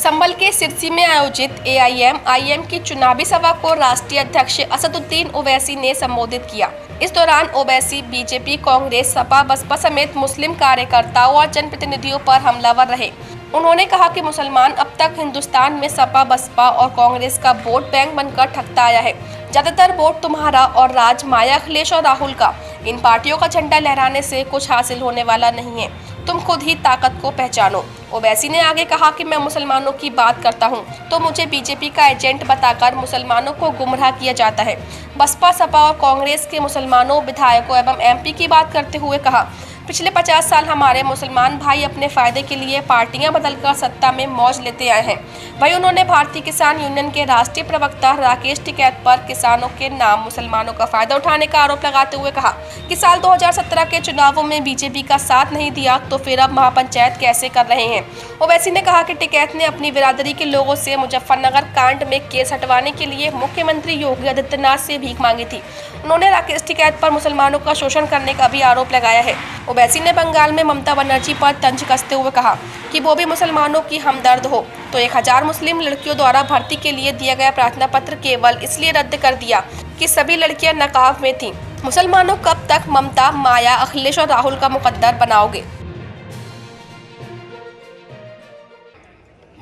संभल के सिरसी में आयोजित एआईएम की चुनावी सभा को राष्ट्रीय अध्यक्ष असदुद्दीन ओवैसी ने संबोधित किया। इस दौरान ओवैसी बीजेपी, कांग्रेस, सपा, बसपा समेत मुस्लिम कार्यकर्ताओं और जनप्रतिनिधियों पर हमलावर रहे। उन्होंने कहा कि मुसलमान अब तक हिंदुस्तान में सपा, बसपा और कांग्रेस का वोट बैंक बनकर ठगता आया है। ज्यादातर वोट तुम्हारा और राज माया, अखिलेश और राहुल का। इन पार्टियों का झंडा लहराने से कुछ हासिल होने वाला नहीं है। तुम खुद ही ताकत को पहचानो। ओवैसी ने आगे कहा कि मैं मुसलमानों की बात करता हूं तो मुझे बीजेपी का एजेंट बताकर मुसलमानों को गुमराह किया जाता है। बसपा, सपा और कांग्रेस के मुसलमानों, विधायकों एवं एमपी की बात करते हुए कहा, पिछले 50 साल हमारे मुसलमान भाई अपने फायदे के लिए पार्टियां बदलकर सत्ता में मौज लेते आए हैं। वहीं उन्होंने भारतीय किसान यूनियन के राष्ट्रीय प्रवक्ता राकेश टिकैत पर किसानों के नाम मुसलमानों का फायदा उठाने का आरोप लगाते हुए कहा कि साल 2017 के चुनावों में बीजेपी का साथ नहीं दिया तो फिर अब महापंचायत कैसे कर रहे हैं। ओवैसी ने कहा कि टिकैत ने अपनी बिरादरी के लोगों से मुजफ्फरनगर कांड में केस हटवाने के लिए मुख्यमंत्री योगी आदित्यनाथ से भीख मांगी थी। उन्होंने राकेश टिकैत पर मुसलमानों का शोषण करने का भी आरोप लगाया है। ओवैसी ने बंगाल में ममता बनर्जी पर तंज कसते हुए कहा कि वो भी मुसलमानों की हमदर्द हो तो 1000 मुस्लिम लड़कियों द्वारा भर्ती के लिए दिया गया प्रार्थना पत्र केवल इसलिए रद्द कर दिया कि सभी लड़कियां नकाब में थीं। मुसलमानों कब तक ममता, माया, अखिलेश और राहुल का मुकद्दर बनाओगे?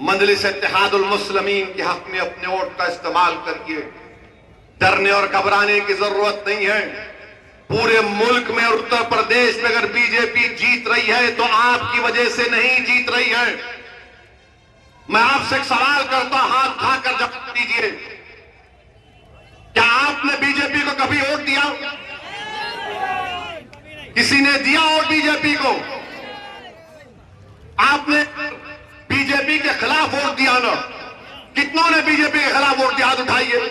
मजलिस इत्तेहादुल मुस्लिमीन के हक में अपने वोट का इस्तेमाल करके डरने और घबराने की जरूरत नहीं है। पूरे मुल्क में और उत्तर प्रदेश में अगर बीजेपी जीत रही है तो आपकी वजह से नहीं जीत रही है। मैं आपसे एक सवाल करता हूं, हाथ उठाकर जवाब दीजिए, क्या आपने बीजेपी को कभी वोट दिया? किसी ने दिया वोट बीजेपी को? आपने बीजेपी के खिलाफ वोट दिया ना? कितनों ने बीजेपी के खिलाफ वोट दिया? हाथ उठाइए।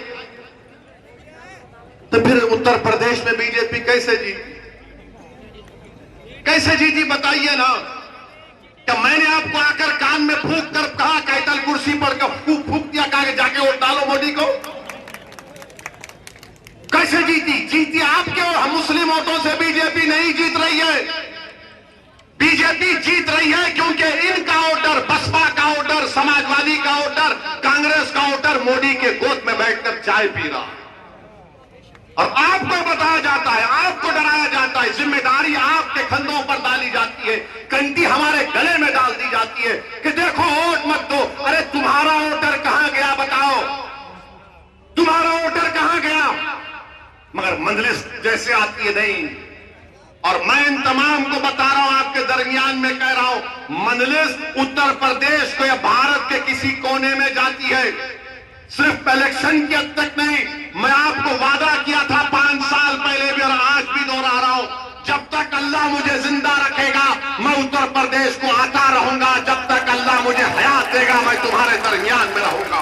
तो फिर उत्तर प्रदेश में बीजेपी कैसे जीती? कैसे जीती बताइए ना। क्या मैंने आपको आकर कान में फूंक कर कहा, कैतल कुर्सी पर फूंक दिया, कहा कि जाके वोट डालो मोदी को? कैसे जीती? जीती आपके और मुस्लिम वोटों से बीजेपी नहीं जीत रही है। बीजेपी जीत रही है क्योंकि इनका वोटर, बसपा का वोटर, समाजवादी का वोटर, कांग्रेस का वोटर मोदी के गोद में बैठकर चाय पी रहा है। और आपको बताया जाता है, आपको डराया जाता है, जिम्मेदारी आपके कंधों पर डाली जाती है, कंटी हमारे गले में डाल दी जाती है कि देखो वोट मत दो। अरे तुम्हारा वोटर कहां गया बताओ? तुम्हारा वोटर कहां गया? मगर मजलिस जैसे आती है नहीं। और मैं इन तमाम को बता रहा हूं, आपके दरमियान में कह रहा हूं, मजलिस उत्तर प्रदेश को या भारत के किसी कोने में जाती है, सिर्फ इलेक्शन की हद तक नहीं। मैं आपको वादा किया था 5 साल पहले भी और आज भी दोहरा रहा हूं, जब तक अल्लाह मुझे जिंदा रखेगा मैं उत्तर प्रदेश को आता रहूंगा। जब तक अल्लाह मुझे हयात देगा मैं तुम्हारे दरमियान में रहूंगा।